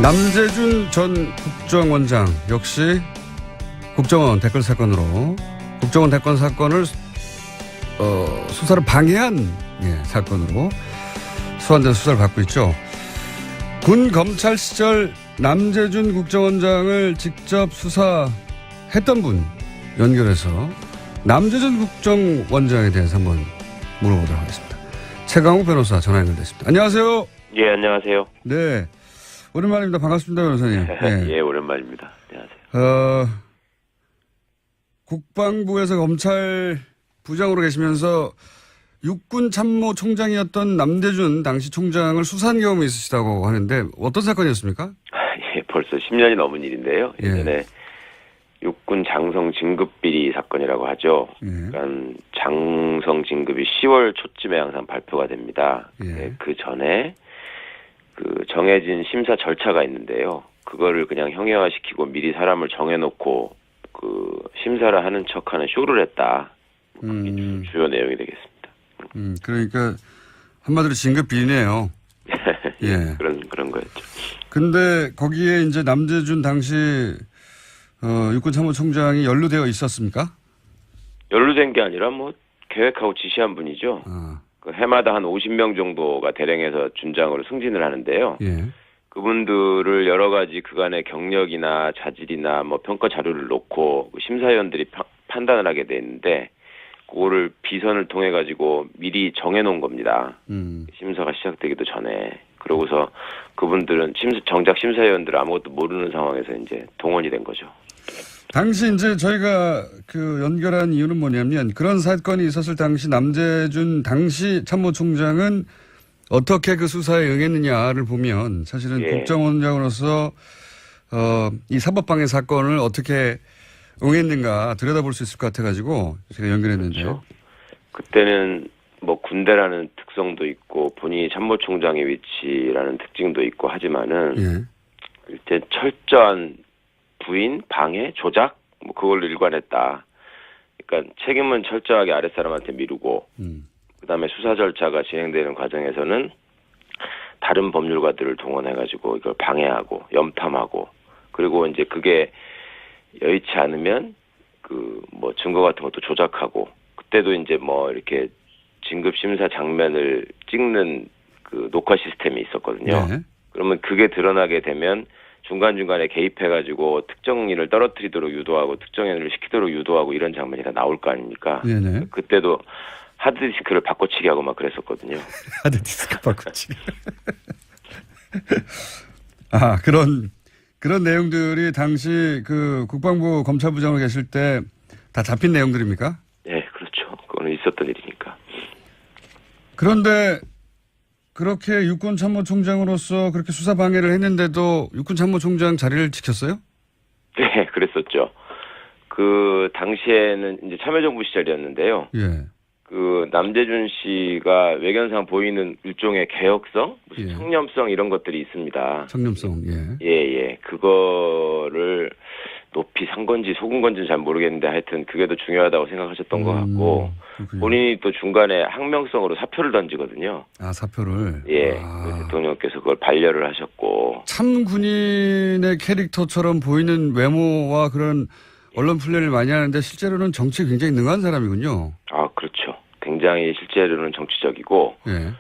남재준 전 국정원장 역시 국정원 댓글 사건으로 국정원 댓글 사건을 수사를 방해한 사건으로 소환된 수사를 받고 있죠. 군 검찰 시절 남재준 국정원장을 직접 수사했던 분 연결해서 남재준 국정원장에 대해서 한번 물어보도록 하겠습니다. 최강욱 변호사 전화 연결됐습니다. 안녕하세요. 예, 안녕하세요. 네. 오랜만입니다. 반갑습니다, 변호사님. 네. 예, 오랜만입니다. 안녕하세요. 국방부에서 검찰 부장으로 계시면서 육군 참모총장이었던 남재준 당시 총장을 수사한 경험이 있으시다고 하는데 어떤 사건이었습니까? 예, 벌써 10년이 넘은 일인데요. 예전에 육군 장성 진급 비리 사건이라고 하죠. 그러니까 장성 진급이 10월 초쯤에 항상 발표가 됩니다. 그 전에 그 정해진 심사 절차가 있는데요. 그거를 그냥 형해화시키고 미리 사람을 정해놓고 그 심사를 하는 척하는 쇼를 했다. 그게 주요 내용이 되겠습니다. 그러니까 한마디로 진급 비리네요. 예, 그런 거였죠. 근데 거기에 이제 남재준 당시 육군 참모총장이 연루되어 있었습니까? 연루된 게 아니라 뭐 계획하고 지시한 분이죠. 그 해마다 한 50명 정도가 대령해서 준장으로 승진을 하는데요. 예. 그분들을 여러 가지 그간의 경력이나 자질이나 뭐 평가 자료를 놓고 그 심사위원들이 판단을 하게 돼 있는데 그거를 비선을 통해 가지고 미리 정해놓은 겁니다. 심사가 시작되기도 전에. 그러고서 그분들은 정작 심사위원들은 아무것도 모르는 상황에서 이제 동원이 된 거죠. 당시 이제 저희가 그 연결한 이유는 뭐냐면 그런 사건이 있었을 당시 남재준 당시 참모총장은 어떻게 그 수사에 응했느냐를 보면 사실은 국정원장으로서 이 사법방해 사건을 어떻게 응했는가 들여다볼 수 있을 것 같아가지고 제가 연결했는데요. 그렇죠. 그때는 뭐 군대라는 특성도 있고 본인이 참모총장의 위치라는 특징도 있고 하지만은 일단 철저한 부인, 방해, 조작 뭐 그걸로 일관했다. 그러니까 책임은 철저하게 아랫사람한테 미루고 그다음에 수사 절차가 진행되는 과정에서는 다른 법률가들을 동원해가지고 이걸 방해하고 염탐하고 그리고 이제 그게 여의치 않으면 그 뭐 증거 같은 것도 조작하고 그때도 이제 뭐 이렇게 진급 심사 장면을 찍는 그 녹화 시스템이 있었거든요. 네. 그러면 그게 드러나게 되면 중간중간에 개입해가지고 특정인을 떨어뜨리도록 유도하고 특정인을 시키도록 유도하고 이런 장면이 다 나올 거 아닙니까? 네네. 그때도 하드디스크를 바꿔치기 하고 막 그랬었거든요. 하드디스크 바꿔치기. 그런 내용들이 당시 그 국방부 검찰부장으로 계실 때 다 잡힌 내용들입니까? 네, 그렇죠. 그거는 있었던 일이니까. 그런데 그렇게 육군 참모총장으로서 그렇게 수사 방해를 했는데도 육군 참모총장 자리를 지켰어요? 네, 그랬었죠. 그 당시에는 이제 참여정부 시절이었는데요. 예. 그 남재준 씨가 외견상 보이는 일종의 개혁성, 무슨 청렴성 이런 것들이 있습니다. 청렴성, 예. 예. 그거를 높이 산 건지 속은 건지는 잘 모르겠는데 하여튼 그게 더 중요하다고 생각하셨던 것 같고 그렇군요. 본인이 또 중간에 항명성으로 사표를 던지거든요. 아, 사표를. 예. 그 대통령께서 그걸 반려를 하셨고. 참 군인의 캐릭터처럼 보이는 외모와 그런 언론 플레이를 많이 하는데 실제로는 정치에 굉장히 능한 사람이군요. 아, 그렇죠. 굉장히 실제로는 정치적이고 예.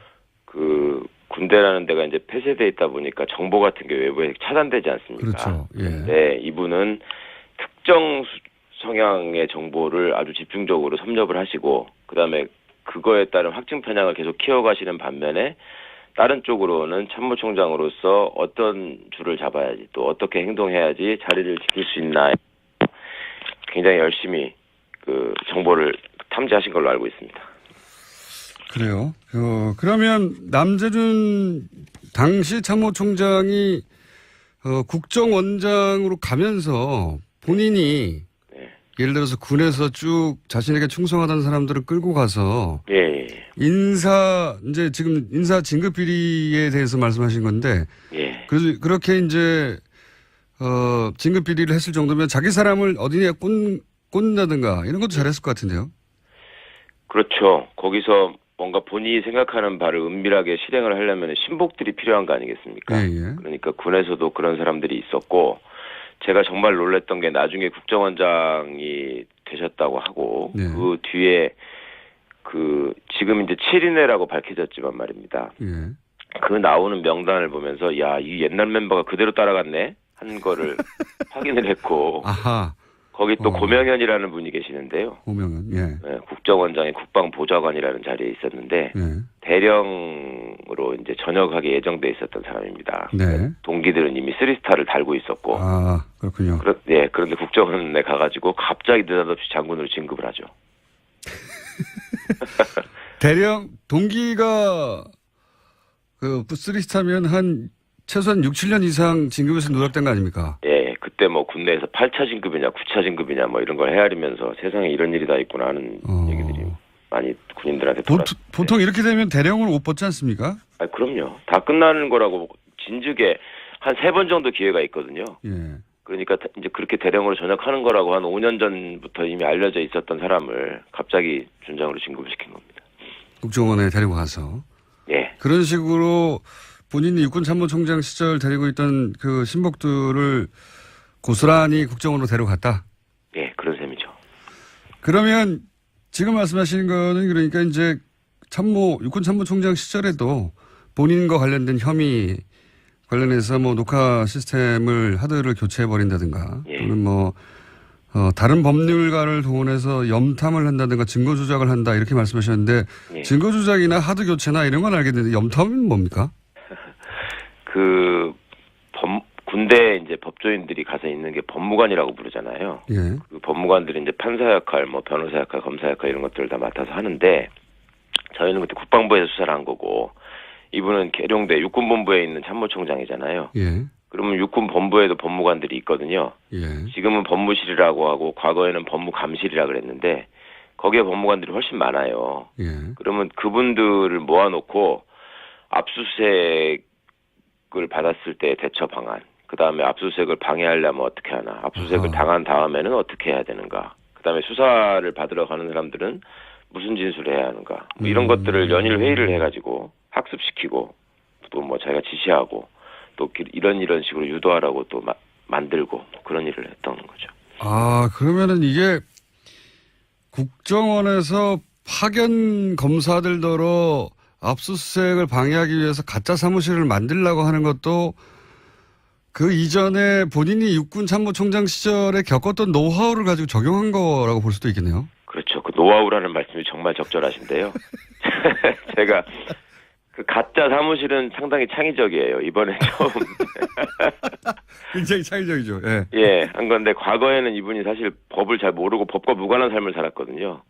그 군대라는 데가 이제 폐쇄돼 있다 보니까 정보 같은 게 외부에 차단되지 않습니까? 그렇죠. 예. 네, 이분은 특정 성향의 정보를 아주 집중적으로 섭렵을 하시고 그다음에 그거에 따른 확증 편향을 계속 키워가시는 반면에 다른 쪽으로는 참모총장으로서 어떤 줄을 잡아야지 또 어떻게 행동해야지 자리를 지킬 수 있나 굉장히 열심히 그 정보를 탐지하신 걸로 알고 있습니다. 그래요. 그러면 남재준 당시 참모총장이 국정원장으로 가면서 본인이 예를 들어서 군에서 쭉 자신에게 충성하던 사람들을 끌고 가서 이제 지금 인사 진급 비리에 대해서 말씀하신 건데 그래서 그렇게 이제 진급 비리를 했을 정도면 자기 사람을 어디냐 꽂는다든가 이런 것도 잘했을 것 같은데요. 그렇죠. 거기서 뭔가 본인이 생각하는 바를 은밀하게 실행을 하려면 신복들이 필요한 거 아니겠습니까? 예, 예. 그러니까 군에서도 그런 사람들이 있었고 제가 정말 놀랐던 게 나중에 국정원장이 되셨다고 하고 네. 그 뒤에 그 지금 이제 7인회라고 밝혀졌지만 말입니다. 예. 그 나오는 명단을 보면서 야, 이 옛날 멤버가 그대로 따라갔네 한 거를 확인을 했고 아하. 거기 또 고명현이라는 분이 계시는데요. 고명은, 예. 네, 국정원장의 국방보좌관이라는 자리에 있었는데 예. 대령으로 이제 전역하게 예정돼 있었던 사람입니다. 네. 동기들은 이미 3스타를 달고 있었고 아, 그렇군요. 그런데 국정원에 가가지고 갑자기 느닷없이 장군으로 진급을 하죠. 대령, 동기가 그 쓰리스타면 한 최소한 6, 7년 이상 진급에서 누락된 거 아닙니까? 예, 그때 뭐 군내에서 8차 진급이냐 9차 진급이냐 뭐 이런 걸 헤아리면서 세상에 이런 일이 다 있구나 하는 얘기들이 많이 군인들한테 보통 이렇게 되면 대령을 못 받지 않습니까? 아, 그럼요. 다 끝나는 거라고 진즉에 한 3번 정도 기회가 있거든요. 예. 그러니까 이제 그렇게 대령으로 전역하는 거라고 한 5년 전부터 이미 알려져 있었던 사람을 갑자기 준장으로 진급을 시킨 겁니다. 국정원에 데리고 가서. 예. 그런 식으로 본인이 육군참모총장 시절 데리고 있던 그 신복들을 고스란히 국정원으로 데려갔다? 예, 그런 셈이죠. 그러면 지금 말씀하시는 거는 그러니까 이제 육군참모총장 시절에도 본인과 관련된 혐의 관련해서 뭐 녹화 시스템을 하드를 교체해버린다든가 예. 또는 뭐 다른 법률가를 동원해서 염탐을 한다든가 증거 조작을 한다 이렇게 말씀하셨는데 예. 증거 조작이나 하드 교체나 이런 건 알겠는데 염탐은 뭡니까? 군대 이제 법조인들이 가서 있는 게 법무관이라고 부르잖아요. 예. 그 법무관들이 이제 판사 역할, 뭐 변호사 역할, 검사 역할 이런 것들을 다 맡아서 하는데 저희는 그때 국방부에서 수사를 한 거고 이분은 계룡대 육군본부에 있는 참모총장이잖아요. 예. 그러면 육군본부에도 법무관들이 있거든요. 예. 지금은 법무실이라고 하고 과거에는 법무감실이라 그랬는데 거기에 법무관들이 훨씬 많아요. 예. 그러면 그분들을 모아놓고 압수수색을 받았을 때 대처 방안, 그 다음에 압수수색을 방해하려면 어떻게 하나, 압수수색을 당한 다음에는 어떻게 해야 되는가, 그 다음에 수사를 받으러 가는 사람들은 무슨 진술을 해야 하는가, 뭐 이런 것들을 연일 회의를 해가지고 학습시키고 또 뭐 자기가 지시하고 또 이런 식으로 유도하라고 또 만들고 그런 일을 했던 거죠. 아, 그러면은 이게 국정원에서 파견 검사들더러 압수수색을 방해하기 위해서 가짜 사무실을 만들려고 하는 것도 그 이전에 본인이 육군참모총장 시절에 겪었던 노하우를 가지고 적용한 거라고 볼 수도 있겠네요. 그렇죠. 그 노하우라는 말씀이 정말 적절하신데요. 제가 그 가짜 사무실은 상당히 창의적이에요. 이번에 처음. 굉장히 창의적이죠. 예. 예, 한 건데 과거에는 이분이 사실 법을 잘 모르고 법과 무관한 삶을 살았거든요.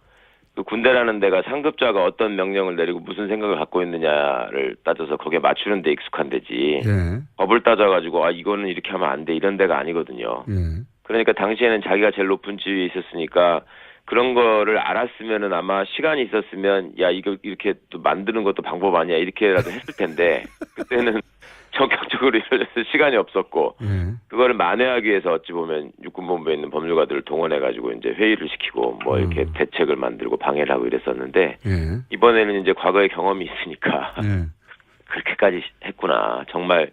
그 군대라는 데가 상급자가 어떤 명령을 내리고 무슨 생각을 갖고 있느냐를 따져서 거기에 맞추는 데 익숙한 데지. 예. 법을 따져가지고 아 이거는 이렇게 하면 안 돼 이런 데가 아니거든요. 예. 그러니까 당시에는 자기가 제일 높은 지위에 있었으니까 그런 거를 알았으면은 아마 시간이 있었으면 야 이거 이렇게 또 만드는 것도 방법 아니야 이렇게라도 했을 텐데 그때는 전격적으로 이루어져서 시간이 없었고 예. 그거를 만회하기 위해서 어찌 보면 육군본부에 있는 법률가들을 동원해가지고 이제 회의를 시키고 뭐 이렇게 대책을 만들고 방해를 하고 이랬었는데 예. 이번에는 이제 과거의 경험이 있으니까 예. 그렇게까지 했구나. 정말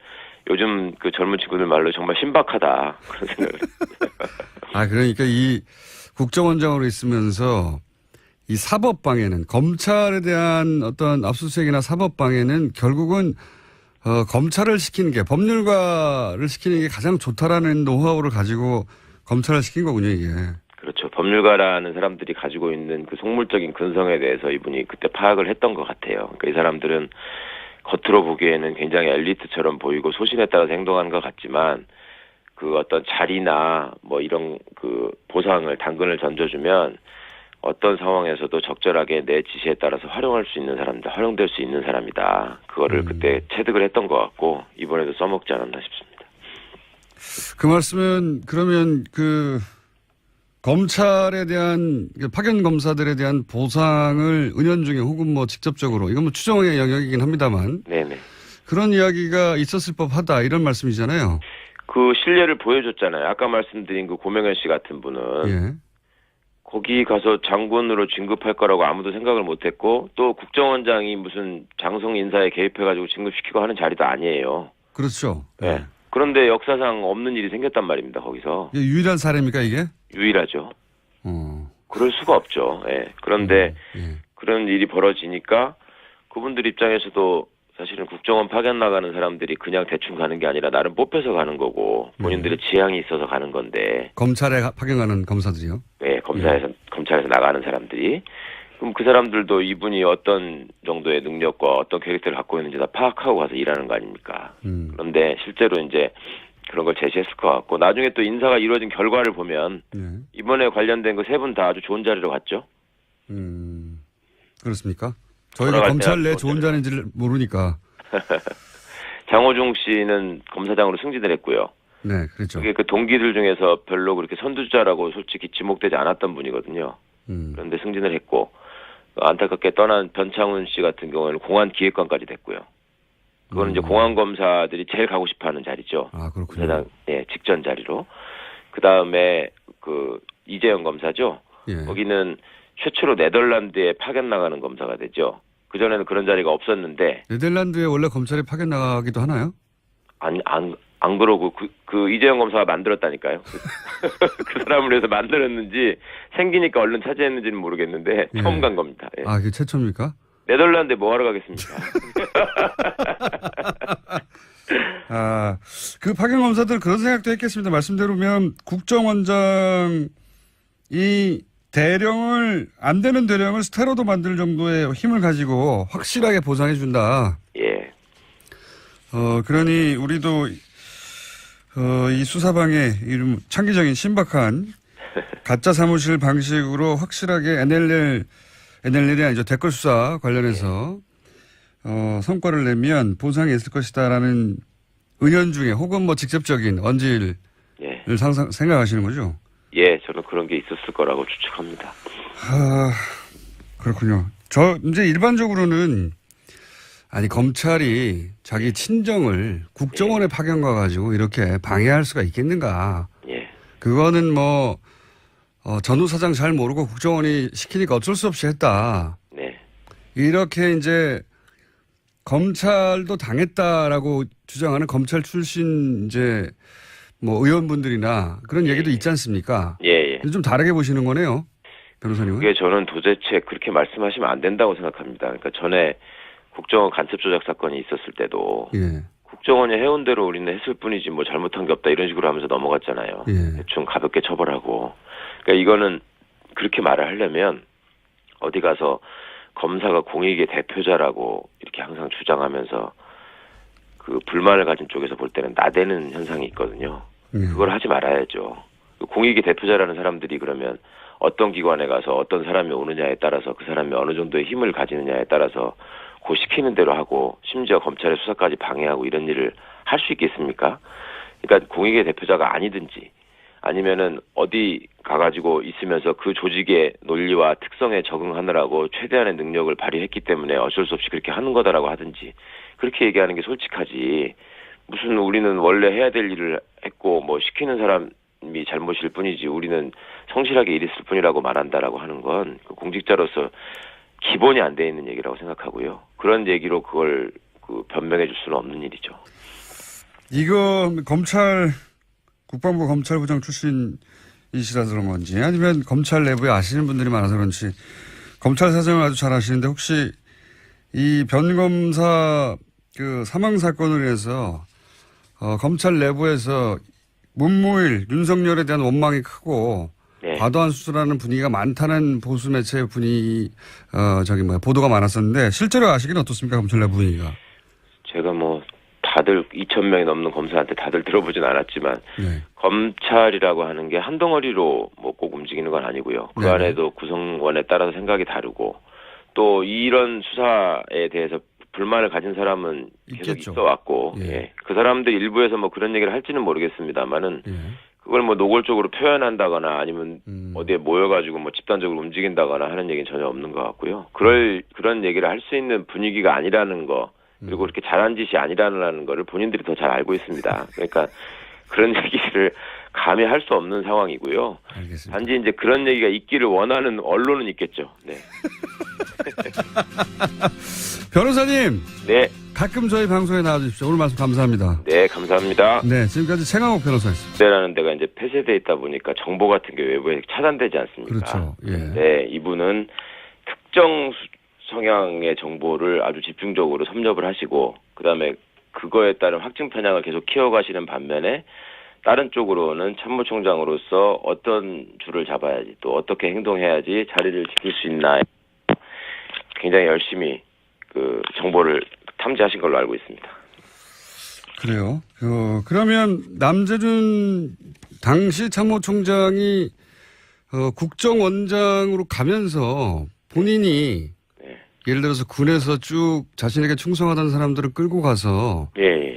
요즘 그 젊은 친구들 말로 정말 신박하다 그런 생각을 아, 그러니까 이 국정원장으로 있으면서 이 사법방해는 검찰에 대한 어떤 압수수색이나 사법방해는 결국은 검찰을 시키는 게 법률가를 시키는 게 가장 좋다라는 노하우를 가지고 검찰을 시킨 거군요, 이게. 그렇죠. 법률가라는 사람들이 가지고 있는 그 속물적인 근성에 대해서 이분이 그때 파악을 했던 것 같아요. 그러니까 이 사람들은 겉으로 보기에는 굉장히 엘리트처럼 보이고 소신에 따라서 행동하는 것 같지만 그 어떤 자리나 뭐 이런 그 보상을 당근을 던져주면 어떤 상황에서도 적절하게 내 지시에 따라서 활용할 수 있는 사람이다. 활용될 수 있는 사람이다. 그거를 그때 체득을 했던 것 같고 이번에도 써먹지 않았나 싶습니다. 그 말씀은 그러면 그 검찰에 대한 파견 검사들에 대한 보상을 은연중에 혹은 뭐 직접적으로 이건 뭐 추정의 영역이긴 합니다만 네네. 그런 이야기가 있었을 법하다 이런 말씀이잖아요. 그 신뢰를 보여줬잖아요. 아까 말씀드린 그 고명현 씨 같은 분은 예. 거기 가서 장군으로 진급할 거라고 아무도 생각을 못했고 또 국정원장이 무슨 장성 인사에 개입해가지고 진급시키고 하는 자리도 아니에요. 그렇죠. 네. 그런데 역사상 없는 일이 생겼단 말입니다. 거기서. 이게 유일한 사례입니까 이게? 유일하죠. 어. 그럴 수가 없죠. 예. 그런데 예. 그런 일이 벌어지니까 그분들 입장에서도 사실은 국정원 파견 나가는 사람들이 그냥 대충 가는 게 아니라 나름 뽑혀서 가는 거고 본인들의 지향이 있어서 가는 건데. 검찰에 파견가는 검사들이요? 네, 검찰에서 나가는 사람들이. 그럼 그 사람들도 이분이 어떤 정도의 능력과 어떤 캐릭터를 갖고 있는지 다 파악하고 가서 일하는 거 아닙니까? 그런데 실제로 이제 그런 걸 제시했을 것 같고 나중에 또 인사가 이루어진 결과를 보면 이번에 관련된 그 세 분 다 아주 좋은 자리로 갔죠. 그렇습니까? 저희가 검찰 내 좋은 자리인지를 모르니까. 장호중 씨는 검사장으로 승진을 했고요. 네, 그렇죠. 그게 그 동기들 중에서 별로 그렇게 선두자라고 솔직히 지목되지 않았던 분이거든요. 그런데 승진을 했고 안타깝게 떠난 변창훈 씨 같은 경우는 공안기획관까지 됐고요. 그거는 이제 공안검사들이 제일 가고 싶어하는 자리죠. 아, 그렇군요. 검사장 직전 자리로. 그 다음에 그 이재영 검사죠. 예. 거기는 최초로 네덜란드에 파견 나가는 검사가 되죠. 그 전에는 그런 자리가 없었는데. 네덜란드에 원래 검찰에 파견 나가기도 하나요? 안 그러고 그 이재영 검사가 만들었다니까요. 그 사람을 위해서 만들었는지 생기니까 얼른 차지했는지는 모르겠는데 처음 간 겁니다. 예. 아, 그게 최초입니까? 네덜란드에 뭐 하러 가겠습니까? 아, 그 파견 검사들 그런 생각도 했겠습니다. 말씀대로면 국정원장이 안 되는 대령을 스테로도 만들 정도의 힘을 가지고 확실하게 보상해 준다. 예. 그러니 우리도 이 수사방의 이름 창기적인 신박한 가짜 사무실 방식으로 확실하게 NLL이 아니죠. 댓글 수사 관련해서 성과를 내면 보상이 있을 것이다라는 은연중에 혹은 뭐 직접적인 언질을 생각하시는 거죠? 예, 저는 그런 게 있었을 거라고 추측합니다. 그렇군요. 이제 일반적으로는 검찰이 자기 친정을 국정원에 파견 가가지고 이렇게 방해할 수가 있겠는가. 예. 그거는 뭐, 전후 사장 잘 모르고 국정원이 시키니까 어쩔 수 없이 했다. 네. 이렇게 이제 검찰도 당했다라고 주장하는 검찰 출신 이제 뭐 의원분들이나 그런 얘기도 있지 않습니까? 예. 좀 다르게 보시는 거네요. 변호사님은. 그게 저는 도대체 그렇게 말씀하시면 안 된다고 생각합니다. 그러니까 전에 국정원 간첩 조작 사건이 있었을 때도 국정원이 해온 대로 우리는 했을 뿐이지 뭐 잘못한 게 없다 이런 식으로 하면서 넘어갔잖아요. 대충 가볍게 처벌하고. 그러니까 이거는 그렇게 말을 하려면 어디 가서 검사가 공익의 대표자라고 이렇게 항상 주장하면서 그 불만을 가진 쪽에서 볼 때는 나대는 현상이 있거든요. 그걸 하지 말아야죠. 공익의 대표자라는 사람들이 그러면 어떤 기관에 가서 어떤 사람이 오느냐에 따라서 그 사람이 어느 정도의 힘을 가지느냐에 따라서 그 시키는 대로 하고 심지어 검찰의 수사까지 방해하고 이런 일을 할 수 있겠습니까? 그러니까 공익의 대표자가 아니든지 아니면은 어디 가가지고 있으면서 그 조직의 논리와 특성에 적응하느라고 최대한의 능력을 발휘했기 때문에 어쩔 수 없이 그렇게 하는 거다라고 하든지 그렇게 얘기하는 게 솔직하지. 무슨 우리는 원래 해야 될 일을 했고 뭐 시키는 사람이 잘못일 뿐이지 우리는 성실하게 일했을 뿐이라고 말한다라고 하는 건 그 공직자로서 기본이 안 돼 있는 얘기라고 생각하고요. 그런 얘기로 그걸 변명해 줄 수는 없는 일이죠. 이거 국방부 검찰부장 출신이시라서 그런 건지 아니면 검찰 내부에 아시는 분들이 많아서 그런지 검찰 사정을 아주 잘 아시는데 혹시 이 변 검사 그 사망 사건을 위해서 검찰 내부에서 문무일 윤석열에 대한 원망이 크고 과도한 수술하는 분위기가 많다는 보수 매체의 보도가 많았었는데 실제로 아시기는 어떻습니까? 검찰 내부 분위기가. 제가 다들 2,000명이 넘는 검사한테 다들 들어보진 않았지만 검찰이라고 하는 게 한 덩어리로 꼭 움직이는 건 아니고요. 그 안에도 구성원에 따라서 생각이 다르고 또 이런 수사에 대해서 불만을 가진 사람은 계속 있어 왔고 그 사람들 일부에서 그런 얘기를 할지는 모르겠습니다만은 그걸 노골적으로 표현한다거나 아니면 어디에 모여가지고 집단적으로 움직인다거나 하는 얘기는 전혀 없는 것 같고요. 그런 얘기를 할 수 있는 분위기가 아니라는 거 그리고 그렇게 잘한 짓이 아니라는 거를 본인들이 더 잘 알고 있습니다. 그러니까 그런 얘기를 감히 할 수 없는 상황이고요. 알겠습니다. 단지 이제 그런 얘기가 있기를 원하는 언론은 있겠죠. 네. 변호사님. 네. 가끔 저희 방송에 나와주십시오. 오늘 말씀 감사합니다. 네, 감사합니다. 네, 지금까지 최강욱 변호사였습니다. 라는 데가 이제 폐쇄돼 있다 보니까 정보 같은 게 외부에 차단되지 않습니까? 그렇죠. 예. 네, 이분은 특정 성향의 정보를 아주 집중적으로 섭렵을 하시고 그다음에 그거에 따른 확증 편향을 계속 키워가시는 반면에 다른 쪽으로는 참모총장으로서 어떤 줄을 잡아야지 또 어떻게 행동해야지 자리를 지킬 수 있나 굉장히 열심히 그 정보를 탐지하신 걸로 알고 있습니다. 그래요. 그러면 남재준 당시 참모총장이 국정원장으로 가면서 본인이 네. 예를 들어서 군에서 쭉 자신에게 충성하던 사람들을 끌고 가서 예.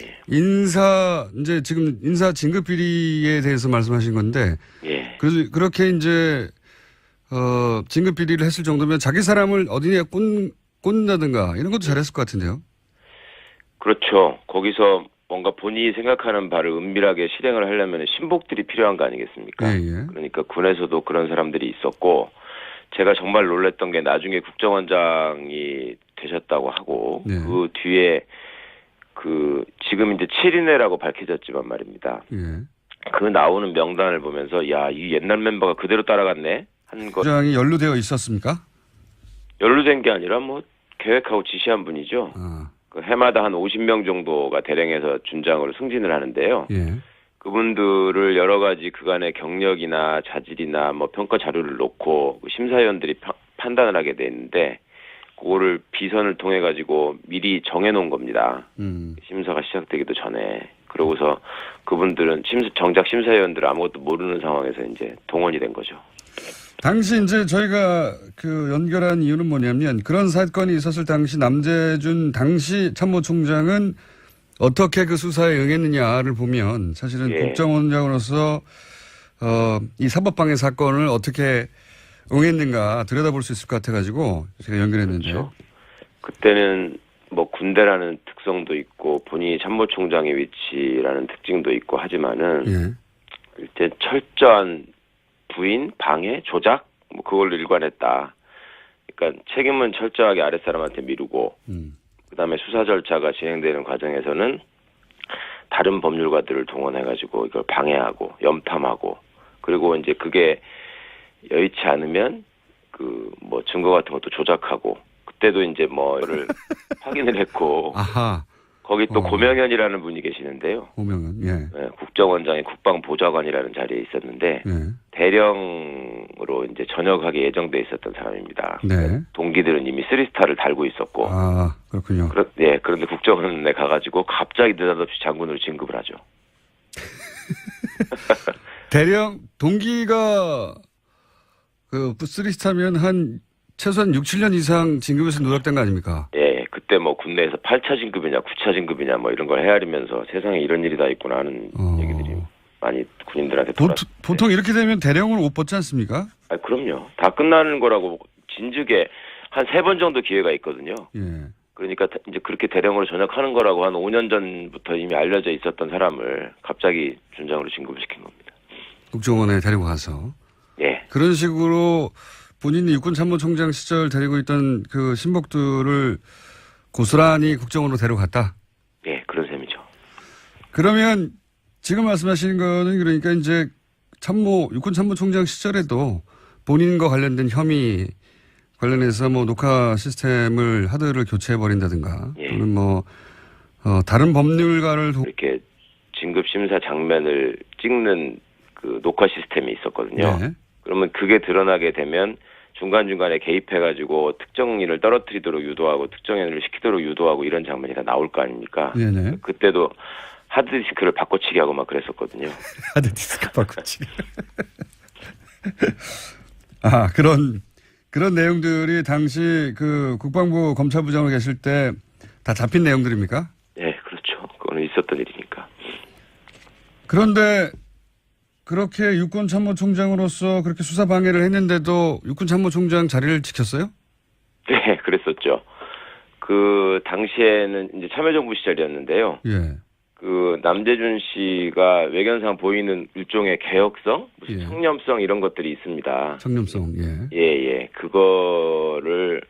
이제 지금 인사 진급 비리에 대해서 말씀하신 건데 예. 그렇게 이제 진급 비리를 했을 정도면 자기 사람을 어디에 꽂는다든가 이런 것도 잘했을 것 같은데요. 그렇죠. 거기서 뭔가 본인이 생각하는 바를 은밀하게 실행을 하려면 신복들이 필요한 거 아니겠습니까? 예. 그러니까 군에서도 그런 사람들이 있었고 제가 정말 놀랐던 게 나중에 국정원장이 되셨다고 하고 네. 그 뒤에 지금 이제 7인회라고 밝혀졌지만 말입니다. 예. 그 나오는 명단을 보면서 야, 이 옛날 멤버가 그대로 따라갔네 한 거. 국장이 연루되어 있었습니까? 연루된 게 아니라 뭐 계획하고 지시한 분이죠. 그 해마다 한 50명 정도가 대령해서 준장으로 승진을 하는데요. 예. 그분들을 여러 가지 그간의 경력이나 자질이나 뭐 평가 자료를 놓고 심사위원들이 판단을 하게 돼 있는데 그거를 비선을 통해 가지고 미리 정해 놓은 겁니다. 심사가 시작되기도 전에. 그러고서 그분들은 정작 심사위원들은 아무것도 모르는 상황에서 이제 동원이 된 거죠. 당시 이제 저희가 연결한 이유는 뭐냐면 그런 사건이 있었을 당시 남재준 당시 참모총장은 어떻게 그 수사에 응했느냐를 보면 사실은 예. 국정원장으로서 이 사법방해 사건을 어떻게 응했는가 들여다볼 수 있을 것 같아가지고 제가 연결했는데. 그렇죠. 그때는 뭐 군대라는 특성도 있고 본인이 참모총장의 위치라는 특징도 있고 하지만은 예. 일단 철저한 부인, 방해, 조작 뭐 그걸로 일관했다. 그러니까 책임은 철저하게 아랫사람한테 미루고 그다음에 수사 절차가 진행되는 과정에서는 다른 법률가들을 동원해가지고 이걸 방해하고 염탐하고 그리고 이제 그게 여의치 않으면 뭐 증거 같은 것도 조작하고 그때도 이제 뭐를 확인을 했고 아하. 거기 또 고명현이라는 분이 계시는데요. 고명현. 예. 네, 국정원장이 국방보좌관이라는 자리에 있었는데 예. 대령으로 이제 전역하게 예정돼 있었던 사람입니다. 네. 동기들은 이미 3스타를 달고 있었고. 아, 그렇군요. 그런데 국정원에 가가지고 갑자기 느닷없이 장군으로 진급을 하죠. 대령 동기가 쓰리스타면 한 최소한 6, 7년 이상 진급에서 누락된 거 아닙니까? 예, 그때 뭐 군내에서 8차 진급이냐 9차 진급이냐 뭐 이런 걸 헤아리면서 세상에 이런 일이 다 있구나 하는 얘기들이 많이 군인들한테 보통 이렇게 되면 대령을 못 받지 않습니까? 아, 그럼요. 다 끝나는 거라고 진즉에 한 3번 정도 기회가 있거든요. 예. 그러니까 이제 그렇게 대령으로 전역하는 거라고 한 5년 전부터 이미 알려져 있었던 사람을 갑자기 준장으로 진급을 시킨 겁니다. 국정원에 데리고 가서. 예. 그런 식으로 본인이 육군참모총장 시절 데리고 있던 그 신복들을 고스란히 국정원으로 데려갔다? 예, 그런 셈이죠. 그러면 지금 말씀하시는 거는 그러니까 이제 육군참모총장 시절에도 본인과 관련된 혐의 관련해서 뭐 녹화 시스템을 하드를 교체해버린다든가 예. 또는 다른 법률가를 이렇게 진급 심사 장면을 찍는 그 녹화 시스템이 있었거든요. 네. 그러면 그게 드러나게 되면 중간중간에 개입해가지고 특정인을 떨어뜨리도록 유도하고 특정인을 시키도록 유도하고 이런 장면이 다 나올 거 아닙니까? 네네. 그때도 하드디스크를 바꿔치기 하고 막 그랬었거든요. 하드디스크 바꿔치기. 아, 그런 내용들이 당시 그 국방부 검찰부장으로 계실 때 다 잡힌 내용들입니까? 네, 그렇죠. 그거는 있었던 일이니까. 그런데 그렇게 육군참모총장으로서 그렇게 수사 방해를 했는데도 육군참모총장 자리를 지켰어요? 네, 그랬었죠. 그 당시에는 이제 참여정부 시절이었는데요. 예. 그 남재준 씨가 외견상 보이는 일종의 개혁성, 무슨 예. 청렴성 이런 것들이 있습니다. 청렴성, 예. 예. 그거를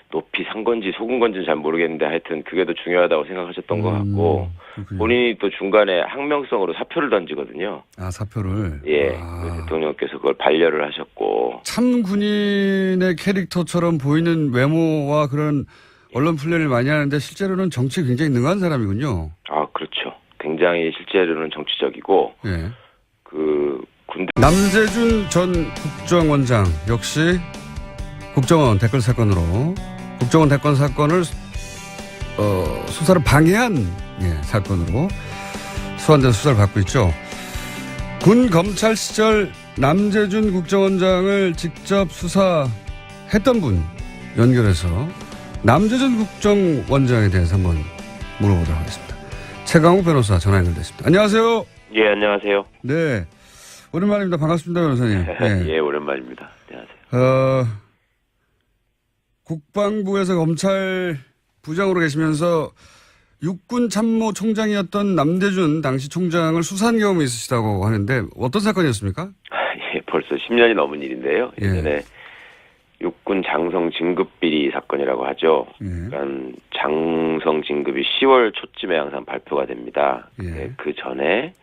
높이 산 건지 속은 건지는 잘 모르겠는데 하여튼 그게 더 중요하다고 생각하셨던 것 같고 그렇군요. 본인이 또 중간에 항명성으로 사표를 던지거든요. 아, 사표를. 예. 아. 그 대통령께서 그걸 반려를 하셨고. 참 군인의 캐릭터처럼 보이는 외모와 그런 언론 플레이를 많이 하는데 실제로는 정치에 굉장히 능한 사람이군요. 아, 그렇죠. 굉장히 실제로는 정치적이고, 예. 그, 군대. 남재준 전 국정원장 역시 국정원 댓글 사건으로 국정원 댓글 사건을 수사를 방해한 사건으로 소환돼서 수사를 받고 있죠. 군 검찰 시절 남재준 국정원장을 직접 수사했던 분 연결해서 남재준 국정원장에 대해서 한번 물어보도록 하겠습니다. 최강욱 변호사 전화 연결됐습니다. 안녕하세요. 예, 안녕하세요. 네. 오랜만입니다. 반갑습니다, 변호사님. 네. 예, 오랜만입니다. 안녕하세요. 국방부에서 검찰 부장으로 계시면서 육군 참모총장이었던 남재준 당시 총장을 수사한 경험이 있으시다고 하는데 어떤 사건이었습니까? 예, 벌써 10년이 넘은 일인데요. 예. 예전에 육군 장성 진급 비리 사건이라고 하죠. 예. 그러니까 장성 진급이 10월 초쯤에 항상 발표가 됩니다. 예. 네, 그 전에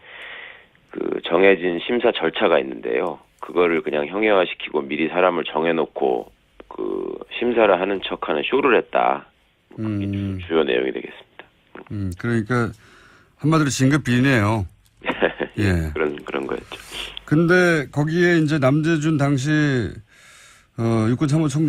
그 정해진 심사 절차가 있는데요. 그거를 그냥 형해화시키고 미리 사람을 정해놓고 그 심사를 하는 척하는 쇼를 했다. 그게 주요 내용이 되겠습니다. 그러니까 한마디로 진급 비리네요. 예. 그런 거였죠. 근데 거기에 이제 남재준 당시 육군 참모총장